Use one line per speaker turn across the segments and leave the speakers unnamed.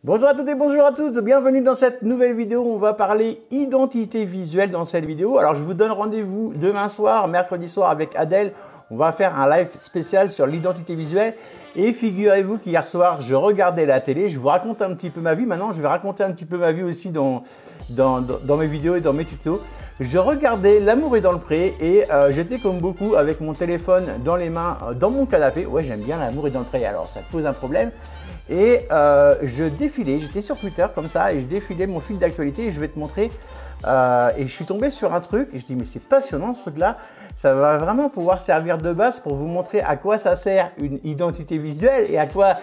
Bonjour à toutes et bonjour à tous, bienvenue dans cette nouvelle vidéo. On va parler identité visuelle dans cette vidéo. Alors je vous donne rendez-vous demain soir, mercredi soir avec Adèle. On va faire un live spécial sur l'identité visuelle. Et figurez-vous qu'hier soir, je regardais la télé, je vous raconte un petit peu ma vie. Maintenant, je vais raconter un petit peu ma vie aussi dans mes vidéos et dans mes tutos. Je regardais L'amour est dans le pré et j'étais comme beaucoup avec mon téléphone dans les mains, dans mon canapé. Ouais, j'aime bien L'amour est dans le pré, alors ça te pose un problème. Et je défilais, j'étais sur Twitter comme ça et je défilais mon fil d'actualité et je vais te montrer. Et je suis tombé sur un truc et je dis mais c'est passionnant ce truc-là, ça va vraiment pouvoir servir de base pour vous montrer à quoi ça sert une identité visuelle et à quoi,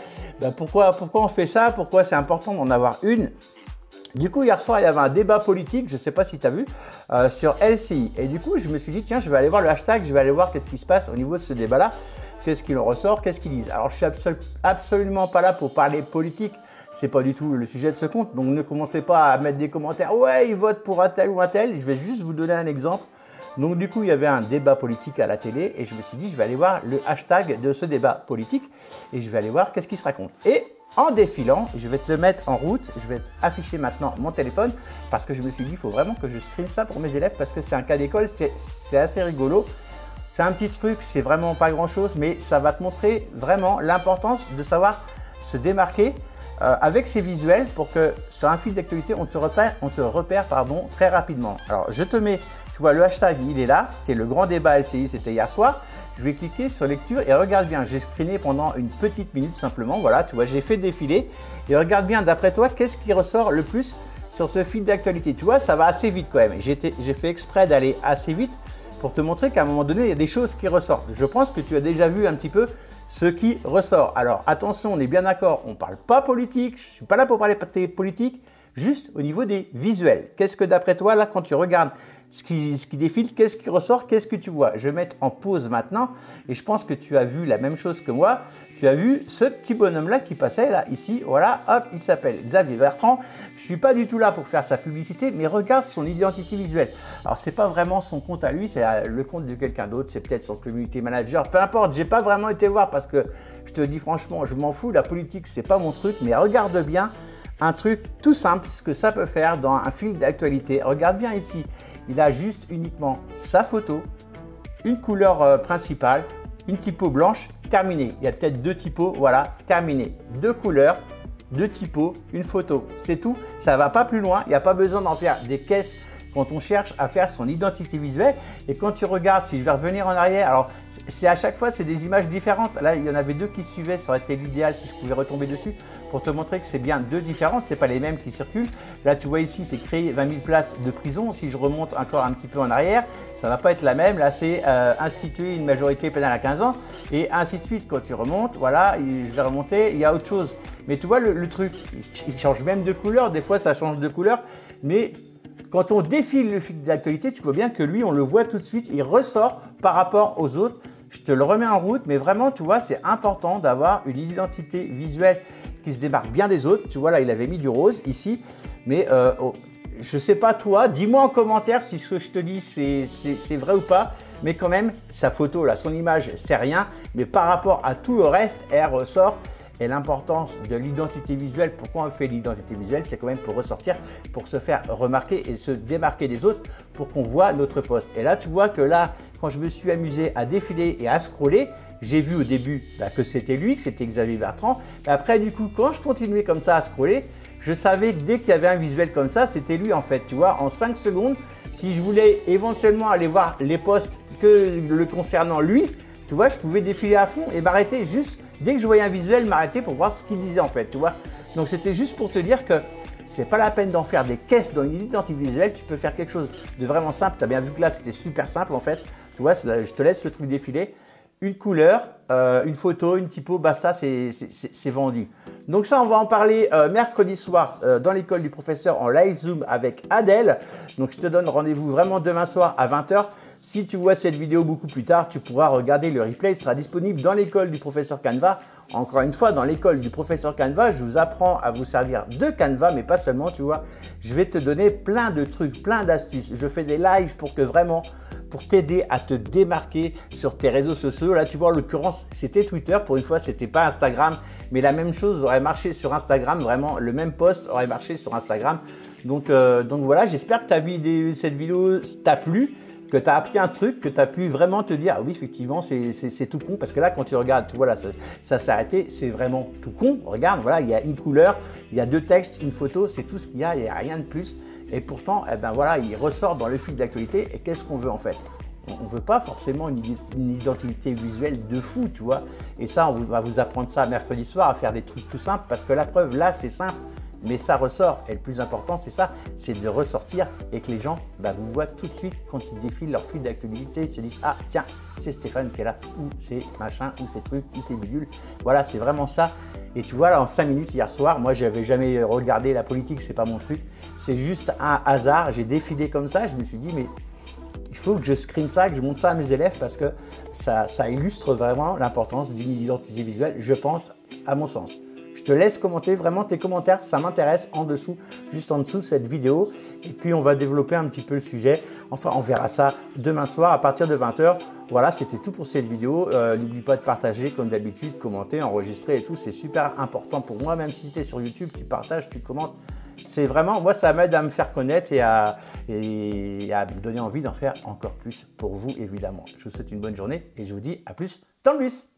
pourquoi on fait ça, pourquoi c'est important d'en avoir une. Du coup, hier soir, il y avait un débat politique, je ne sais pas si tu as vu, sur LCI. Et du coup, je me suis dit, tiens, je vais aller voir le hashtag, je vais aller voir qu'est-ce qui se passe au niveau de ce débat-là, qu'est-ce qu'il en ressort, qu'est-ce qu'ils disent. Alors, je ne suis absolument pas là pour parler politique, ce n'est pas du tout le sujet de ce compte. Donc, ne commencez pas à mettre des commentaires, ouais, ils votent pour un tel ou un tel. Je vais juste vous donner un exemple. Donc, du coup, il y avait un débat politique à la télé et je me suis dit, je vais aller voir le hashtag de ce débat politique et je vais aller voir qu'est-ce qui se raconte. Et en défilant, je vais te le mettre en route, je vais afficher maintenant mon téléphone parce que je me suis dit, il faut vraiment que je screen ça pour mes élèves parce que c'est un cas d'école, c'est assez rigolo. C'est un petit truc, c'est vraiment pas grand chose, mais ça va te montrer vraiment l'importance de savoir se démarquer avec ces visuels pour que sur un fil d'actualité, on te repère très rapidement. Alors, je te mets, tu vois, le hashtag, il est là, c'était le grand débat LCI, c'était hier soir. Je vais cliquer sur lecture et regarde bien, j'ai screené pendant une petite minute simplement, voilà, tu vois, j'ai fait défiler et regarde bien, d'après toi, qu'est-ce qui ressort le plus sur ce fil d'actualité? Tu vois, ça va assez vite quand même. J'ai fait exprès d'aller assez vite pour te montrer qu'à un moment donné, il y a des choses qui ressortent. Je pense que tu as déjà vu un petit peu ce qui ressort. Alors attention, on est bien d'accord, on ne parle pas politique, je ne suis pas là pour parler politique, juste au niveau des visuels. Qu'est-ce que d'après toi, là, quand tu regardes ce qui défile, qu'est-ce qui ressort, qu'est-ce que tu vois? Je vais mettre en pause maintenant et je pense que tu as vu la même chose que moi. Tu as vu ce petit bonhomme-là qui passait là, ici, voilà, hop, il s'appelle Xavier Bertrand. Je ne suis pas du tout là pour faire sa publicité, mais regarde son identité visuelle. Alors, ce n'est pas vraiment son compte à lui, c'est le compte de quelqu'un d'autre, c'est peut-être son community manager, peu importe, je n'ai pas vraiment été voir parce que je te dis franchement, je m'en fous, la politique, ce n'est pas mon truc, mais regarde bien un truc tout simple, ce que ça peut faire dans un fil d'actualité. Regarde bien ici, il a juste uniquement sa photo, une couleur principale, une typo blanche, terminé. Il y a peut-être deux typos, voilà, terminé. Deux couleurs, deux typos, une photo, c'est tout. Ça ne va pas plus loin, il n'y a pas besoin d'en faire des caisses quand on cherche à faire son identité visuelle. Et quand tu regardes, si je vais revenir en arrière, alors c'est à chaque fois, c'est des images différentes. Là, il y en avait deux qui suivaient, ça aurait été l'idéal si je pouvais retomber dessus pour te montrer que c'est bien deux différentes, ce n'est pas les mêmes qui circulent. Là, tu vois ici, c'est créer 20 000 places de prison. Si je remonte encore un petit peu en arrière, ça ne va pas être la même. Là, c'est instituer une majorité pénale à 15 ans et ainsi de suite. Quand tu remontes, voilà, je vais remonter, il y a autre chose. Mais tu vois, le truc, il change même de couleur. Des fois, ça change de couleur, mais quand on défile le fil d'actualité, tu vois bien que lui, on le voit tout de suite, il ressort par rapport aux autres. Je te le remets en route, mais vraiment, tu vois, c'est important d'avoir une identité visuelle qui se démarque bien des autres. Tu vois, là, il avait mis du rose ici, mais je ne sais pas toi, dis-moi en commentaire si ce que je te dis, c'est vrai ou pas, mais quand même, sa photo, là, son image, c'est rien, mais par rapport à tout le reste, elle ressort. Et l'importance de l'identité visuelle, pourquoi on fait l'identité visuelle, c'est quand même pour ressortir, pour se faire remarquer et se démarquer des autres, pour qu'on voit notre post. Et là, tu vois que là, quand je me suis amusé à défiler et à scroller, j'ai vu au début que c'était lui, que c'était Xavier Bertrand. Et après, du coup, quand je continuais comme ça à scroller, je savais que dès qu'il y avait un visuel comme ça, c'était lui en fait. Tu vois, en 5 secondes, si je voulais éventuellement aller voir les posts que le concernant lui, tu vois, je pouvais défiler à fond et m'arrêter juste, dès que je voyais un visuel, m'arrêter pour voir ce qu'il disait en fait, tu vois. Donc c'était juste pour te dire que c'est pas la peine d'en faire des caisses dans une identité visuelle, tu peux faire quelque chose de vraiment simple. Tu as bien vu que là, c'était super simple en fait. Tu vois, je te laisse le truc défiler. Une couleur, une photo, une typo, basta, c'est vendu. Donc ça, on va en parler mercredi soir dans l'école du professeur en live Zoom avec Adèle. Donc je te donne rendez-vous vraiment demain soir à 20 h. Si tu vois cette vidéo beaucoup plus tard, tu pourras regarder le replay. Il sera disponible dans l'école du professeur Canva. Encore une fois, dans l'école du professeur Canva, je vous apprends à vous servir de Canva, mais pas seulement, tu vois. Je vais te donner plein de trucs, plein d'astuces. Je fais des lives pour que vraiment pour t'aider à te démarquer sur tes réseaux sociaux. Là, tu vois, en l'occurrence, c'était Twitter. Pour une fois, c'était pas Instagram, mais la même chose aurait marché sur Instagram. Vraiment, le même post aurait marché sur Instagram. Donc voilà, j'espère que cette vidéo t'a plu, que tu as appris un truc, que tu as pu vraiment te dire, ah oui, effectivement, c'est tout con. Parce que là, quand tu regardes, tu vois, là, ça s'est arrêté, c'est vraiment tout con. Regarde, voilà, il y a une couleur, il y a 2 textes, une photo, c'est tout ce qu'il y a, il n'y a rien de plus. Et pourtant, eh ben voilà, il ressort dans le fil d'actualité. Et qu'est-ce qu'on veut en fait? On ne veut pas forcément une identité visuelle de fou, tu vois. Et ça, on va vous apprendre ça mercredi soir, à faire des trucs tout simples. Parce que la preuve, là, c'est simple. Mais ça ressort, et le plus important c'est ça, c'est de ressortir et que les gens vous voient tout de suite quand ils défilent leur fil d'actualité, ils se disent ah tiens, c'est Stéphane qui est là, ou c'est machin, ou c'est truc, ou c'est bidule. Voilà, c'est vraiment ça. Et tu vois là en 5 minutes hier soir, moi j'avais jamais regardé la politique, c'est pas mon truc, c'est juste un hasard, j'ai défilé comme ça, je me suis dit mais il faut que je screen ça, que je montre ça à mes élèves parce que ça illustre vraiment l'importance d'une identité visuelle, je pense, à mon sens. Je te laisse commenter vraiment tes commentaires, ça m'intéresse en dessous, juste en dessous de cette vidéo. Et puis on va développer un petit peu le sujet. Enfin, on verra ça demain soir à partir de 20 h. Voilà, c'était tout pour cette vidéo. N'oublie pas de partager comme d'habitude, commenter, enregistrer et tout. C'est super important pour moi, même si tu es sur YouTube, tu partages, tu commentes. C'est vraiment, moi, ça m'aide à me faire connaître et à me donner envie d'en faire encore plus pour vous, évidemment. Je vous souhaite une bonne journée et je vous dis à plus dans le bus.